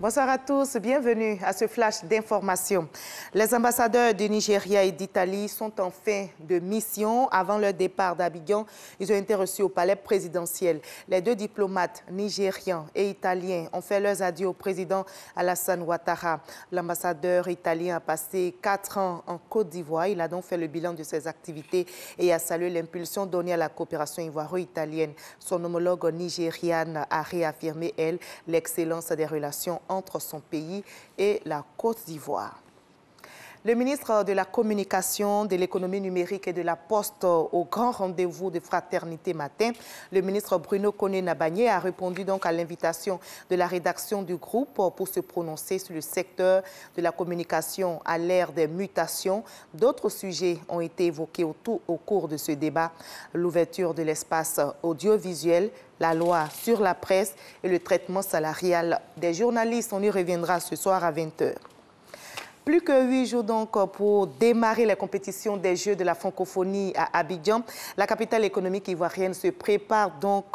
Bonsoir à tous, bienvenue à ce flash d'information. Les ambassadeurs du Nigeria et d'Italie sont en fin de mission. Avant leur départ d'Abidjan, ils ont été reçus au palais présidentiel. Les deux diplomates nigérians et italiens ont fait leurs adieux au président Alassane Ouattara. L'ambassadeur italien a passé 4 ans en Côte d'Ivoire. Il a donc fait le bilan de ses activités et a salué l'impulsion donnée à la coopération ivoiro-italienne. Son homologue nigériane a réaffirmé, elle, l'excellence des relations entre son pays et la Côte d'Ivoire. Le ministre de la Communication, de l'Économie numérique et de la Poste au grand rendez-vous de Fraternité Matin, le ministre Bruno Koné-Nabagné a répondu donc à l'invitation de la rédaction du groupe pour se prononcer sur le secteur de la communication à l'ère des mutations. D'autres sujets ont été évoqués au cours de ce débat. L'ouverture de l'espace audiovisuel, la loi sur la presse et le traitement salarial des journalistes. On y reviendra ce soir à 20h. Plus que 8 jours donc pour démarrer les compétitions des Jeux de la francophonie à Abidjan. La capitale économique ivoirienne se prépare donc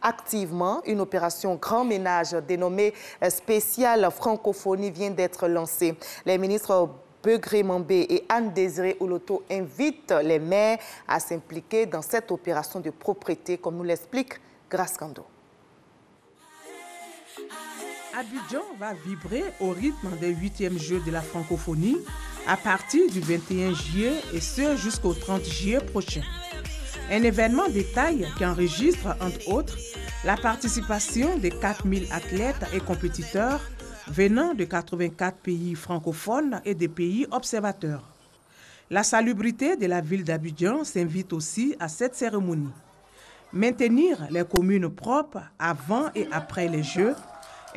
activement. Une opération grand ménage dénommée spéciale francophonie vient d'être lancée. Les ministres Begré Mambé et Anne-Désirée Oloto invitent les maires à s'impliquer dans cette opération de propreté, comme nous l'explique Grace Kando. Abidjan va vibrer au rythme des 8e Jeux de la francophonie à partir du 21 juillet et ce jusqu'au 30 juillet prochain. Un événement de taille qui enregistre, entre autres, la participation de 4000 athlètes et compétiteurs venant de 84 pays francophones et des pays observateurs. La salubrité de la ville d'Abidjan s'invite aussi à cette cérémonie. Maintenir les communes propres avant et après les Jeux,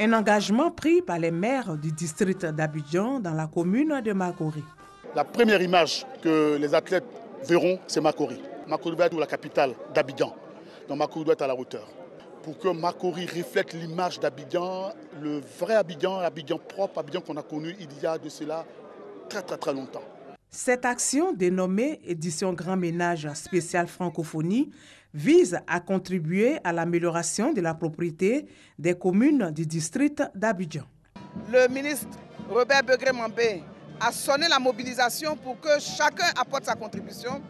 un engagement pris par les maires du district d'Abidjan dans la commune de Makori. La première image que les athlètes verront, c'est Makori. Makori va être la capitale d'Abidjan. Donc Makori doit être à la hauteur. Pour que Makori reflète l'image d'Abidjan, le vrai Abidjan, Abidjan propre, Abidjan qu'on a connu il y a de cela très longtemps. Cette action dénommée Édition Grand Ménage spéciale francophonie vise à contribuer à l'amélioration de la propriété des communes du district d'Abidjan. Le ministre Robert Begré Mambé a sonné la mobilisation pour que chacun apporte sa contribution.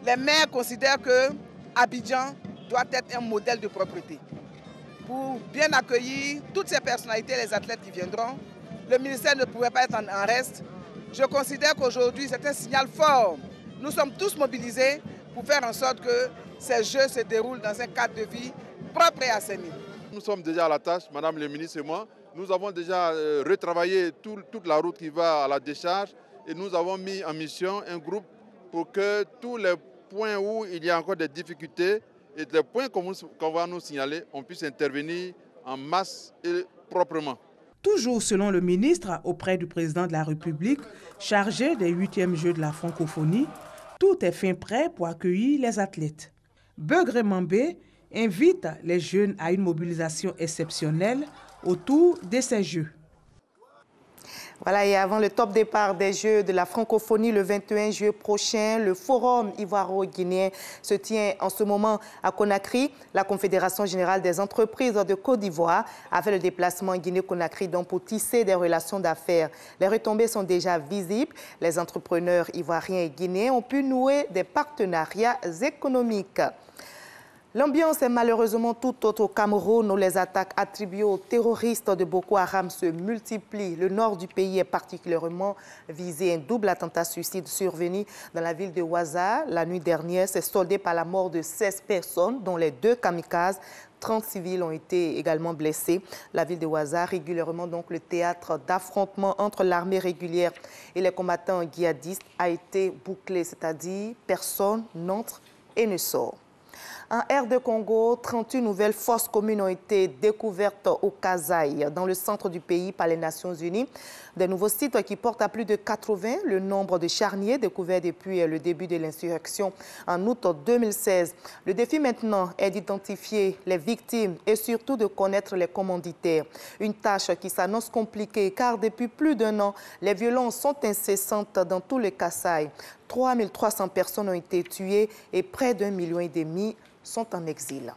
Les maires considèrent que Abidjan doit être un modèle de propreté. Pour bien accueillir toutes ces personnalités, les athlètes qui viendront, le ministère ne pouvait pas être en reste. Je considère qu'aujourd'hui, c'est un signal fort. Nous sommes tous mobilisés pour faire en sorte que ces Jeux se déroulent dans un cadre de vie propre et assaini. Nous sommes déjà à la tâche, Madame le ministre et moi. Nous avons déjà retravaillé toute la route qui va à la décharge et nous avons mis en mission un groupe pour que tous les points où il y a encore des difficultés et des points qu'on va nous signaler, on puisse intervenir en masse et proprement. Toujours selon le ministre auprès du président de la République, chargé des 8e Jeux de la francophonie, tout est fin prêt pour accueillir les athlètes. Begré Mambé invite les jeunes à une mobilisation exceptionnelle autour de ces Jeux. Voilà, et avant le top départ des Jeux de la francophonie le 21 juillet prochain, le Forum ivoiro-guinéen se tient en ce moment à Conakry. La Confédération générale des entreprises de Côte d'Ivoire a fait le déplacement en Guinée-Conakry pour tisser des relations d'affaires. Les retombées sont déjà visibles. Les entrepreneurs ivoiriens et guinéens ont pu nouer des partenariats économiques. L'ambiance est malheureusement tout autre au Cameroun où les attaques attribuées aux terroristes de Boko Haram se multiplient. Le nord du pays est particulièrement visé. Un double attentat suicide survenu dans la ville de Ouaza la nuit dernière s'est soldé par la mort de 16 personnes, dont les 2 kamikazes. 30 civils ont été également blessés. La ville de Ouaza, régulièrement donc le théâtre d'affrontements entre l'armée régulière et les combattants djihadistes, a été bouclé, c'est-à-dire personne n'entre et ne sort. En RD Congo, 38 nouvelles fosses communes ont été découvertes au Kasaï, dans le centre du pays par les Nations Unies. Des nouveaux sites qui portent à plus de 80 le nombre de charniers découverts depuis le début de l'insurrection en août 2016. Le défi maintenant est d'identifier les victimes et surtout de connaître les commanditaires. Une tâche qui s'annonce compliquée car depuis plus d'1 an, les violences sont incessantes dans tout le Kasaï. 3300 personnes ont été tuées et près d'1,5 million sont en exil.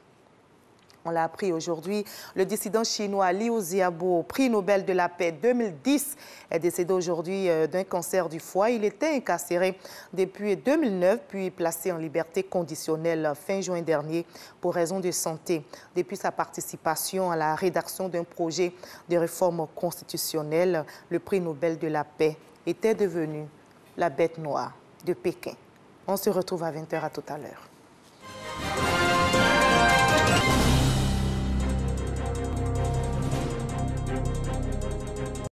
On l'a appris aujourd'hui, le dissident chinois Liu Xiaobo, prix Nobel de la paix 2010, est décédé aujourd'hui d'un cancer du foie. Il était incarcéré depuis 2009, puis placé en liberté conditionnelle fin juin dernier pour raison de santé. Depuis sa participation à la rédaction d'un projet de réforme constitutionnelle, le prix Nobel de la paix était devenu la bête noire de Pékin. On se retrouve à 20h, à tout à l'heure.